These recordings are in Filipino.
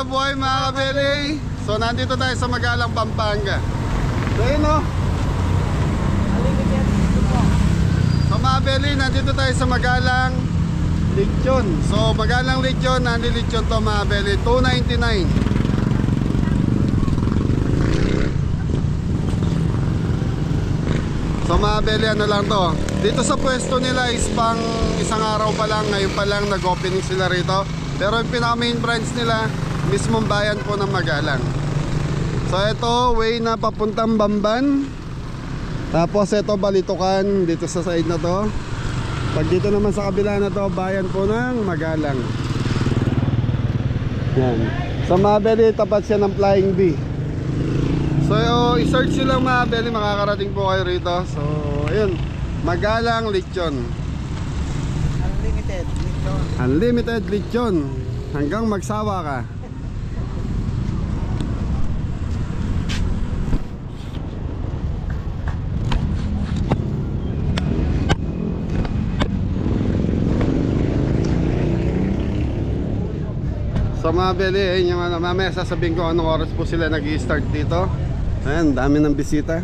na buhay mga kabeli. So nandito tayo sa Magalang, Pampanga. So yun o. So mga kabeli, nandito tayo sa Magalang Lechon. So Magalang Lechon, nandi Lechon to mga kabeli, $2.99. So mga kabeli, ano lang to, dito sa pwesto nila is pang isang araw pa lang. Ngayon pa lang nag-opening sila rito. Pero yung pinaka main branch nila, mismong bayan po ng Magalang. So ito, way na papuntang Bamban. Tapos ito, Balitukan, dito sa side na to. Pag dito naman sa kabila na to, bayan po ng Magalang. Yan. So mga kabeli, tapat siya ng Flying V. So i-search nyo lang mga kabeli, makakarating po kayo rito. So ayun, Magalang Lechon. Unlimited Lechon. Unlimited Lechon. Hanggang magsawa ka. So mga beli, ayun yung mamaya sasabihin ko anong oras po sila nag-i-start dito. Ayan, dami ng bisita.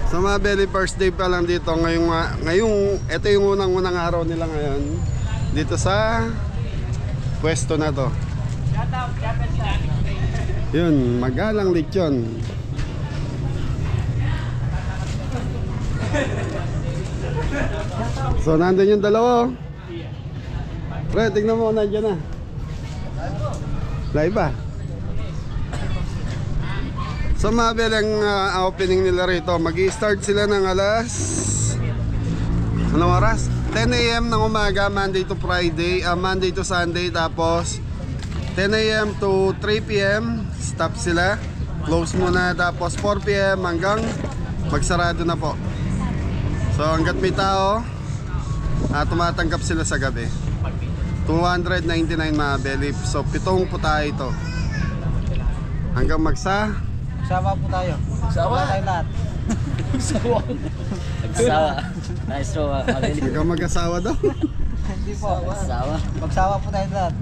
So mga beli, first day pa lang dito. Ngayong ito yung unang araw nila ngayon dito sa pwesto na to. Yun, Magalang Lechon. So nandun yung dalawa. Pre, tignan mo, nandiyan na. Live ba? So mga belang opening nila rito, mag-i-start sila ng alas, anong oras? 10 AM ng umaga, Monday to Friday, Monday to Sunday. Tapos 10 AM to 3 PM stop sila, close muna. Tapos 4 PM hanggang magsarado na po. So hanggat may tao, tumatanggap sila sa gabi. 299 mga beli. So 7 po tayo ito. Hanggang Magsawa po tayo. Magsawa tayo lahat. Magsawa. Nice to mabeli. Hanggang mag-asawa daw. Hindi po. Magsawa. Magsawa po tayo lahat.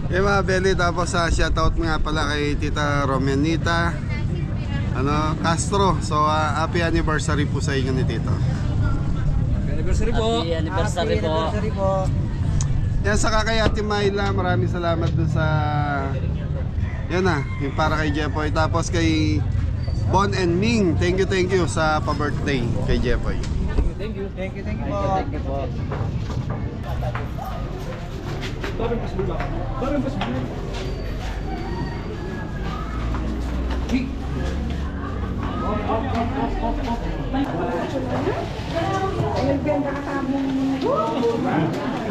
Eh mga beli, tapos shoutout nga pala kay Tita Romenita Castro. So happy anniversary po sa inyo ni Tito. Happy anniversary po. Happy anniversary po. Yan, saka kay Ate Myla, maraming salamat doon sa yan yung para kay Jepoy. Tapos kay Bon and Ming, thank you sa pa-birthday kay Jepoy. Thank you po.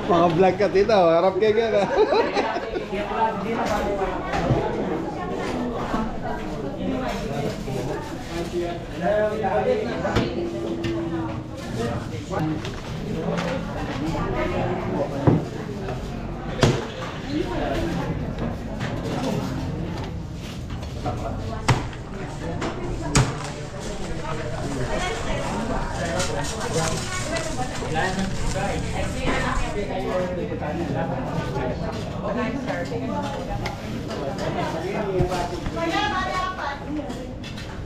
Mga vlog ka Tito, harap kayo ka.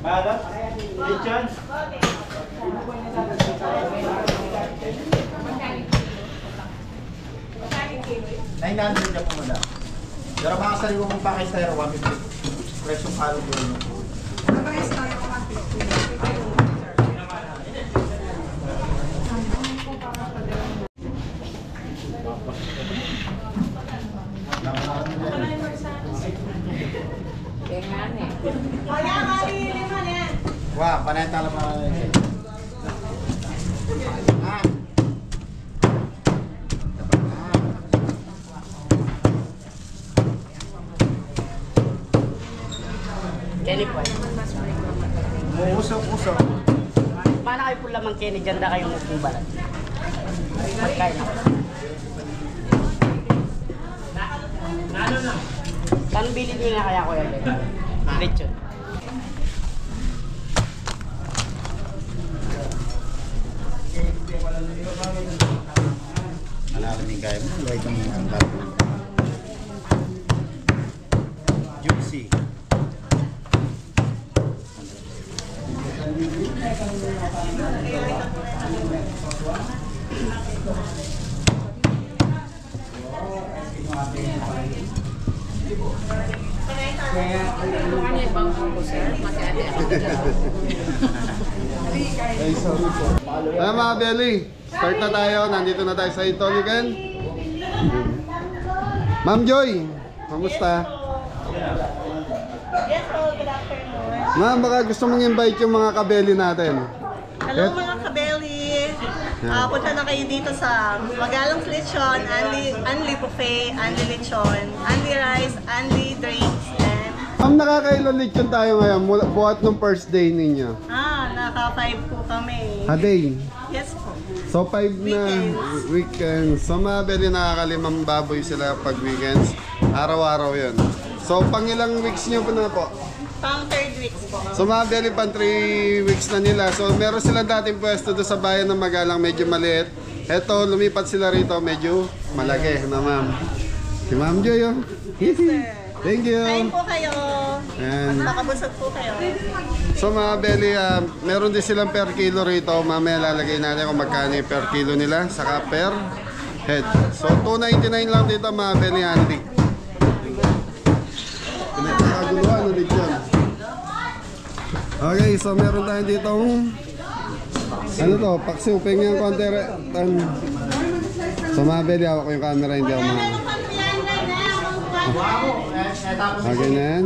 Balat? Lechon? Ay, nandun niya po muna. Pero mga sariwa mong pakay tayo, 150. Presyong halong doon. Wah, panay tala mga Kenny po. Usok-usok. Paano kayo po lamang Kenny? Ganda kayong magkubalan. Magkain ako. Saan bilhin niyo nga kaya ko yan? Lechon. Kaya mo, lagay kang bago. Juicy. Ay, sorry po. Ayan mga belly, start na tayo. Nandito na tayo sa Itolican. Ma'am Joy, kamusta? Yes po, good afternoon. Ma'am, baka gusto mong invite yung mga kabeli natin. Hello mga kabeli. Punta na kayo dito sa Magalong Lechon, Anli Buffet, Anli Lechon, Anli Rice, Anli Drinks, and Ma'am, nakakailan lechon tayo ngayon buhat nung first day ninyo? naka-5 po kami. A day. Yes po. So 5 na weekends. So mga belly, nakakalimang baboy sila pag weekends. Araw-araw yun. So pang ilang weeks nyo po na po? Pang 3rd weeks po. So mga belly, pang 3 weeks na nila. So meron silang dating pwesto doon sa bayan ng Magalang, medyo maliit. Eto, lumipat sila rito, medyo malaki na ma'am. Si Ma'am Joy, oh. Yes sir. Thank you. Kain po kayo. Ayan. Makabusog po kayo. So mga belly, meron din silang per kilo rito. Mamaya lalagay natin kung magkano yung per kilo nila, saka per head. So $2.99 lang dito mga belly, handy. Pinagkakaguluhan ulit yun. Okay, so meron tayo dito ano to, paksiw, yung konti. So mga belly, hawak ko yung camera, hindi ako mga. Okay na yan.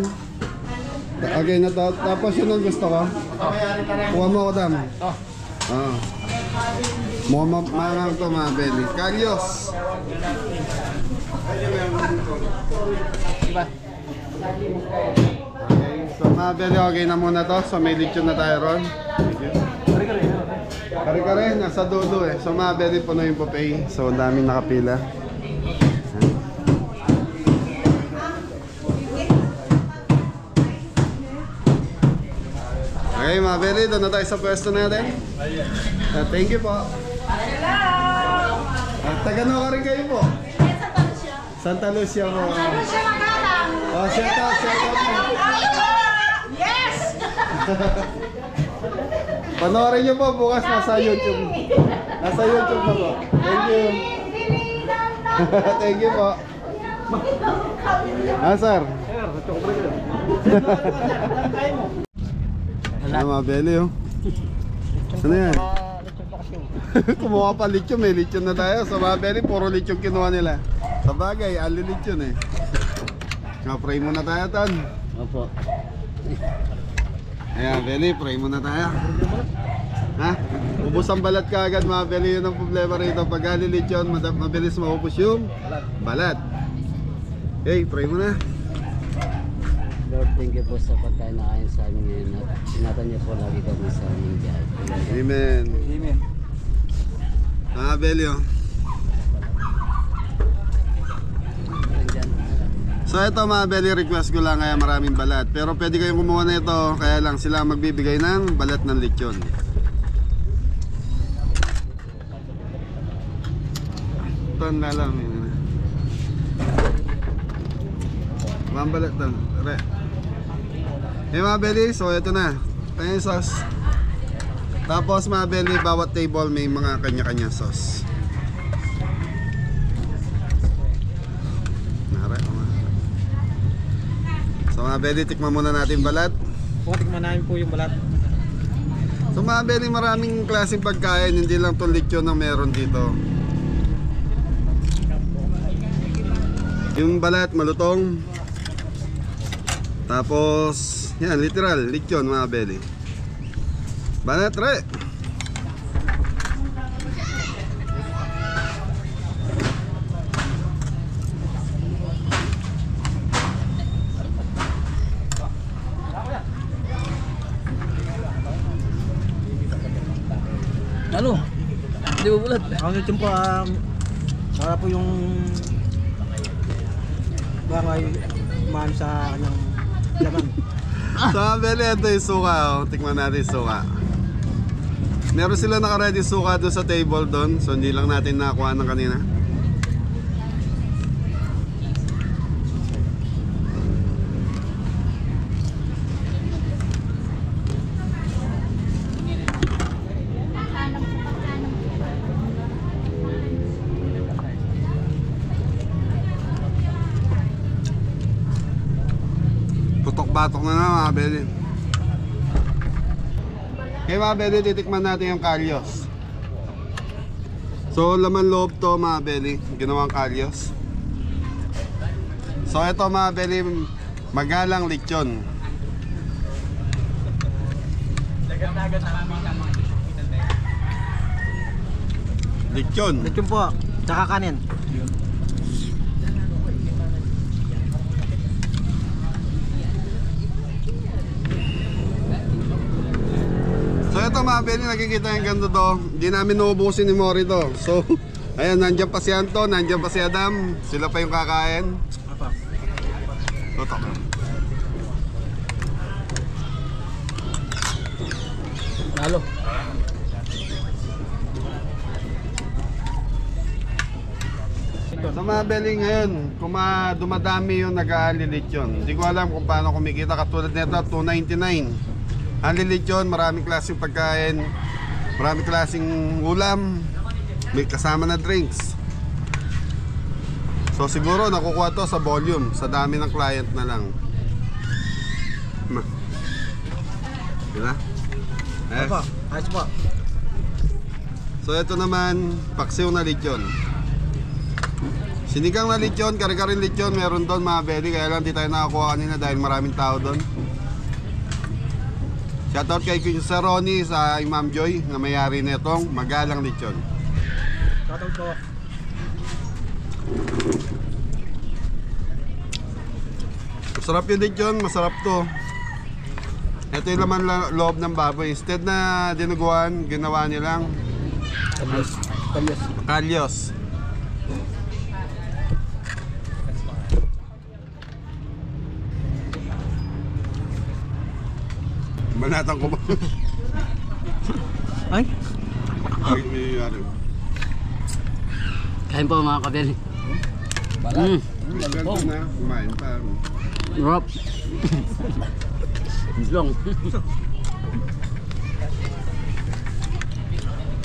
Okay na to. Tapos yun ang gusto ko. Kuha mo ako dam. Oo. Mukhang to mga belly. Kalyos. Okay. So mga belly, okay na muna to. So may lechon na tayo ron. Kare-kare, nasa dulo eh. So mga belly, puno yung buffet. So ang daming nakapila. Okay mga belly, doon na tayo sa pwesto natin. Thank you po. Taga-no ka rin kayo po? Santa Lucia po. Oh, shout out po. Yes! Panoorin nyo po, bukas nasa YouTube. Nasa YouTube na po. Thank you. Thank you po. Sir. Ano mga belly, oh. Ano yan? Kumuha pa lechon, may lechon na tayo. Sa mga belly, puro lechon kinuha nila. Sa bagay, ali lechon eh. Pray muna tayo, Ton. Opo. Ayan, belly, pray muna tayo. Ha? Ubus ang balat ka agad mga belly, yun ang problema rito. Pag ali lechon, mabilis maubos yung balat. Okay, pray muna. Lord, thank you po sa pagkain na kain sa amin ngayon at ingatan niyo po lagi kami sa aming biyahe. Amen. Amen. Mga belly, oh. So ito mga belly, request ko lang, kaya maraming balat. Pero pwede kayong kumuha na ito, kaya lang sila magbibigay ng balat ng lechon. Ito na lang. Mga balat to. Eh mga belly, so ito na. Ito yung sauce. Tapos mga belly, bawat table may mga kanya-kanya sauce. So mga belly, tikman muna natin balat. Tikman namin po yung balat. So mga belly, maraming klaseng pagkain, hindi lang itong lechon ang meron dito. Yung balat malutong. Tapos yan, literal lechon mga belly. Balat re. Ano? Hindi mo bulat. Ang lechon po, para po yung bagay man sa kanyang laman. So mga belly, ito yung suka, oh. Tikman natin yung suka. Meron sila naka-ready suka doon sa table doon. So hindi lang natin nakakuha ng kanina. batok-batok na na mga beli. Okay mga beli, titikman natin yung kalyos. So laman loob to mga beli, ginawang kalyos. So ito mga beli, magalang lechon. Lechon. Lechon po, tsaka kanin. So ito mga beli, nakikita yung ganito to. Hindi namin nauubusin ni Mori to. So, ayan, nandiyan pa si Anton, nandiyan pa si Adam. Sila pa yung kakain. Apa? Tutok. Lalo. So mga beli ngayon, kung dumadami yung nag-aalilit yun. Hindi ko alam kung paano kumikita. Katulad nito, $2.99. Alilit yun, maraming klaseng pagkain, maraming klaseng ulam, may kasama na drinks. So siguro nakukuha to sa volume, sa dami ng client na lang. Diba? Yes. Apa? Ayos po. So ito naman, paksiw na lechon. Sinigang na lechon, kare-kare lechon, meron doon mga beli. Kaya lang di tayo nakakuha kanina dahil maraming tao doon. Shoutout kay Sir Ronnie sa Ma'am Joy na may-ari nitong magalang lechon. Shoutout po. Masarap yung lechon, masarap to. Ito yung laman loob ng baboy. Instead na dinuguan, ginawa nilang kalyos. Banatan ko ba? Ay? Ay, may ano. Kain po mga kabeli. Maganda na, kumain pa. Rob. Long.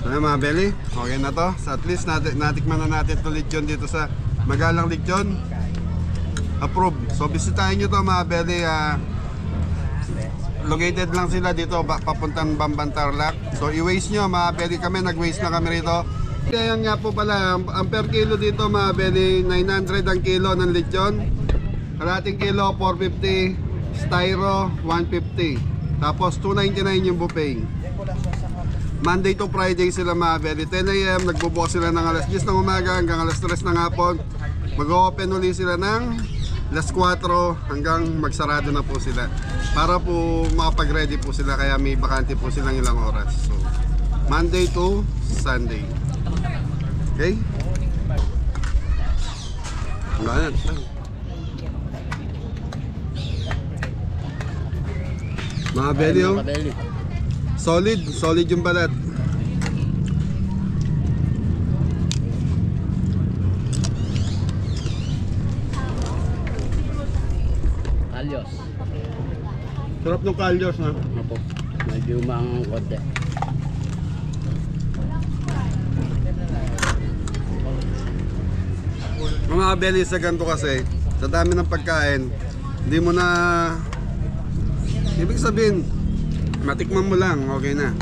Ano mga beli? Okay na to. So at least natikman na natin ito lechon dito sa Magalang Lechon. Approve. So bisitahin nyo to mga beli. Located lang sila dito papuntang Bamban Tarlac. So i-waste nyo mga beli, kami nag-waste na kami rito. Kaya nga po pala, ang per kilo dito mga beli, 900 ang kilo ng lechon. Kalating kilo 450, styro 150. Tapos 299 yung buffet. Monday to Friday sila mga beli, 10 AM nagbubukas sila ng alas 10 ng umaga hanggang alas 3 ng hapon. Mag-open ulit sila ng alas 4 hanggang magsarado na po sila. Para po makapag-ready po sila, kaya may bakante po silang ilang oras. So, Monday to Sunday. Okay? Ganyan. Mga belly, oh. Solid yung balat. Kalyos. Sarap ng kalyos, na. Opo. Medyo umangang konti. Mga belly sa ganito kasi, sa dami ng pagkain, hindi mo na, ibig sabihin, matikman mo lang, okay na.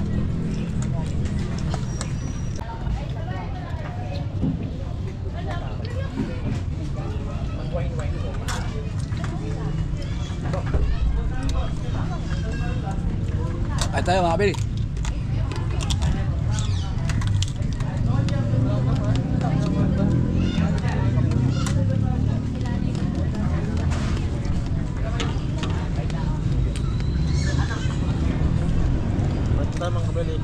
Ay tayo mga kabeli. Tamang kabeli.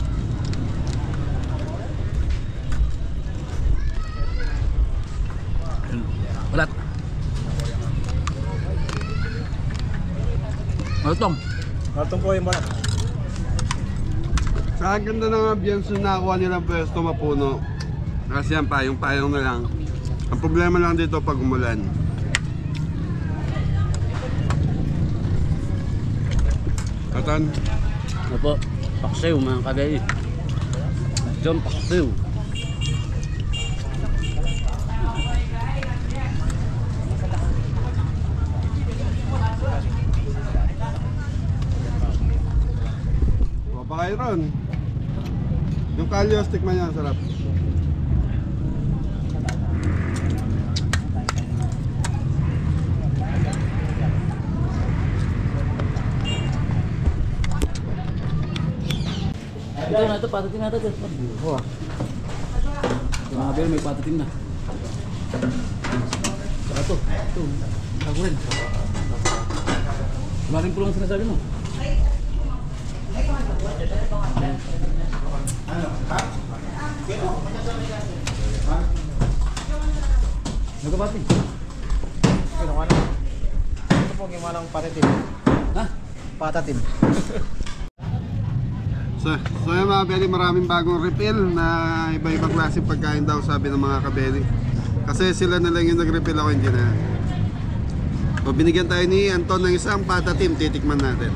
Balat. Malutong. Malutong po yung balat. Sa ganda ng ambience na nakuha nilang pwesto, mapuno. Kasi yan, payong-payong na lang. Ang problema lang dito pag umulan. Katan? Opo. Paksiw mga kabeli. John paksiw. Baka yun. Yung kalyos, tikman niya, sarap. Ito na ito, patatim na ito. Oo. Ito mga bel, may patatim na. Saka ito. Ito. Bago rin. Maring po lang sinasabi mo. Nagkapati. Ano ka na? Ito po gimanang patatim. Ha? Patatim. So yung mga kabeli, maraming bagong refill na iba-ibang klase pagkain daw, sabi ng mga kabeli. Kasi sila na lang yung nag-refill, ako hindi na. So binigyan tayo ni Anton ng isang patatim, titikman natin.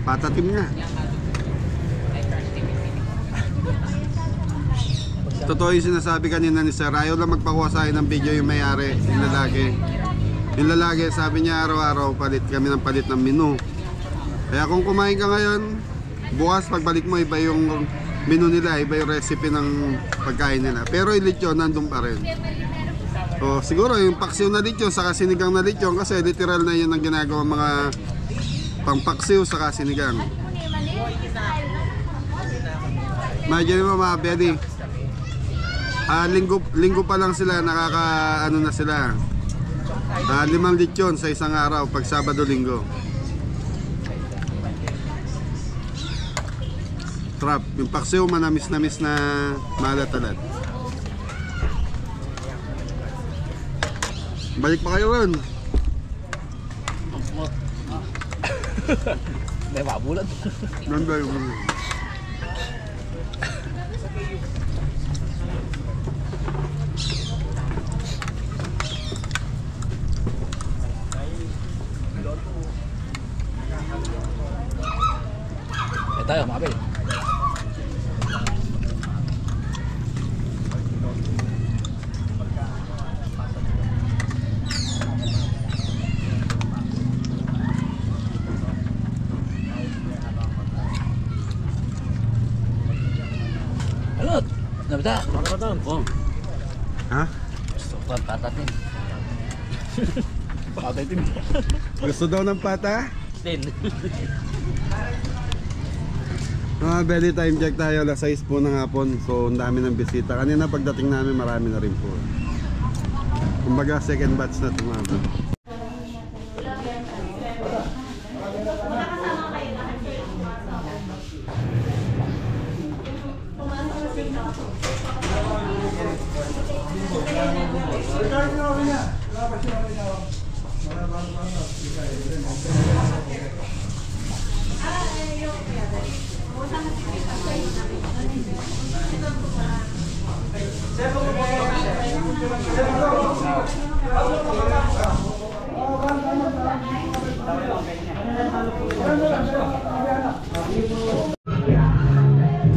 Patatim nga. Totoo yung sinasabi kanina ni Sir, ayaw lang magpakuha sa akin ng video yung may-ari, yung lalaki. Yung lalaki, sabi niya araw-araw palit kami ng palit ng menu. Kaya kung kumain ka ngayon, bukas pagbalik mo iba yung menu nila, iba yung recipe ng pagkain nila. Pero yung lechon nandun pa rin. So siguro yung paksiw na lechon saka sinigang na lechon, kasi literal na yun ang ginagawa mga pangpaksiw saka sinigang. Imagine mo mga bedi, linggo pa lang sila nakaka na sila. 5 lechon sa isang araw pag Sabado-Linggo. Trap, yung paksiw manamis-namis na malat-alat. Balik pa kayo ron. May mabulat. Nanda yung Tayo, mga bel. Alot! Nabita? Patatim. Oh. ha? Sopan patatim. Patatim. Gusto daw ng pata? Din. Mga belly time check tayo, alas 6 po ng hapon. So ang dami ng bisita. Kanina pagdating namin marami na rin po. Kumbaga second batch na tumama.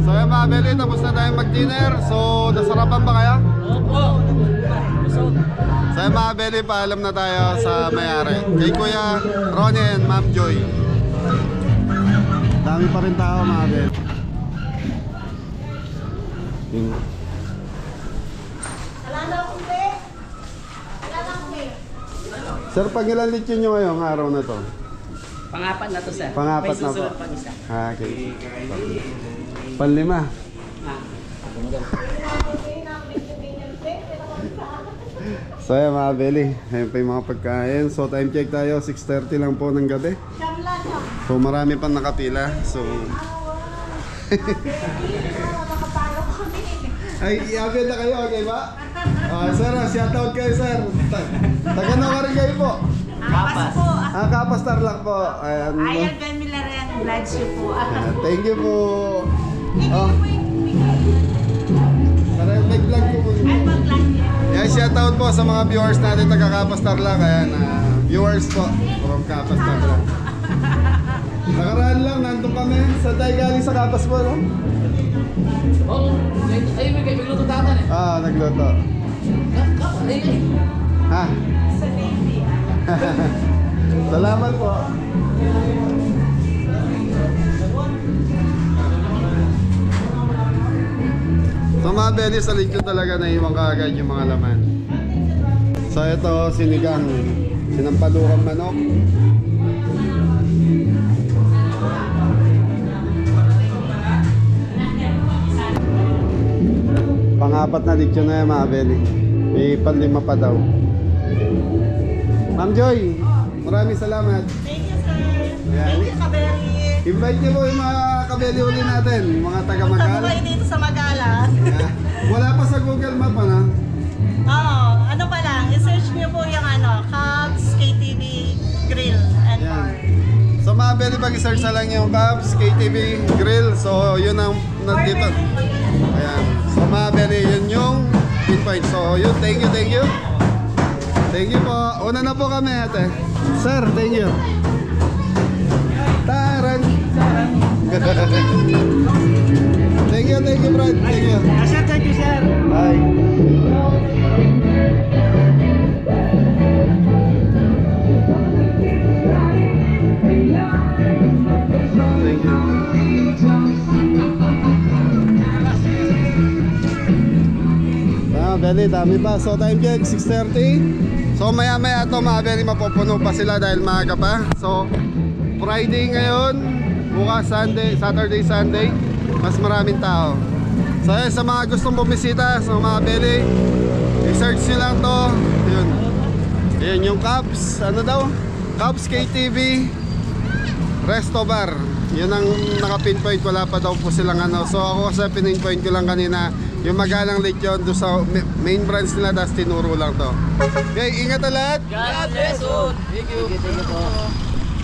So yung mga belly, tapos na tayo mag-dinner. So nasarapan ba kaya? Opo. So yung mga belly, paalam na tayo sa may-ari. Kay Kuya Ronnie and Ma'am Joy. Dami pa rin tao mga belly. Sir, pag ilan lechon nyo ngayong araw na to? Pangapat na to, sir. Pangapat May na po. susunod pang isa. Okay. Panlima. So yan mga belly, ayun pa yung mga pagkain. So time check tayo, 6:30 lang po ng gabi. So marami pang nakapila. So ay, i-update na kayo, okay ba? Sir, shoutout kayo sir. Taga-nawa ka rin kayo po. Kapas po. Kapas Tarlac po. Ayan. Ayan, Ben Milaren, vlogs you po. Thank you po. Tara, nag-vlog po po. Yan, shoutout po sa mga viewers natin taga-Kapas Tarlac. Ayan, viewers po from Kapas Tarlac. Nakaraan lang, nandun kami. Saan tayo galing sa Kapas po, no? Oh, ay, may nagluto tatan eh. Nagluto. Ha? Salamat po. mga belly sa lechon talaga naiwan kaagad yung mga laman. So ito, sinigang. Sinampalukang manok. Pang-apat na lechon na yan mga belly. May panlima pa daw. Ma'am Joy, maraming salamat. Thank you, sir. Yan. Thank you, Kabeli. Invite niyo po yung mga kabeli uli natin, yung mga Punta taga-Magal. po kayo dito sa Magala. Yeah. Wala pa sa Google Map, ano? Oo, ano pa lang, i-search niyo po yung Cubs KTV Grill and Yan. Bar. So mga belly, pag-search na lang yung Cubs, KTV, Grill. So yun ang nandito. Ayan. So mga belly, yun yung pinpoint. So yun, thank you, thank you. Thank you po. Una na po kami ate. Sir, thank you. Taran. Thank you, Brad. Thank you. Sir, thank you, sir. Bye. Thank you. Belly, dami pa. So time check, 6:30. So maya maya to mga belly, mapupuno pa sila dahil maaga pa. So Friday ngayon, bukas Saturday, Sunday, mas maraming tao. So yun, sa mga gustong bumisita, sa mga belly, i-search nyo lang to. Yun. Yun yung Cubs, ano daw? Cubs KTV Resto Bar. Yun ang naka-pinpoint, wala pa daw po silang ano. So ako kasi pinpoint ko lang kanina yung Magalang Lechon doon sa main branch nila, tapos tinuro lang to. Okay, ingat na lahat. God bless you. Thank you. Thank you po.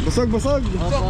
Busog. Opo.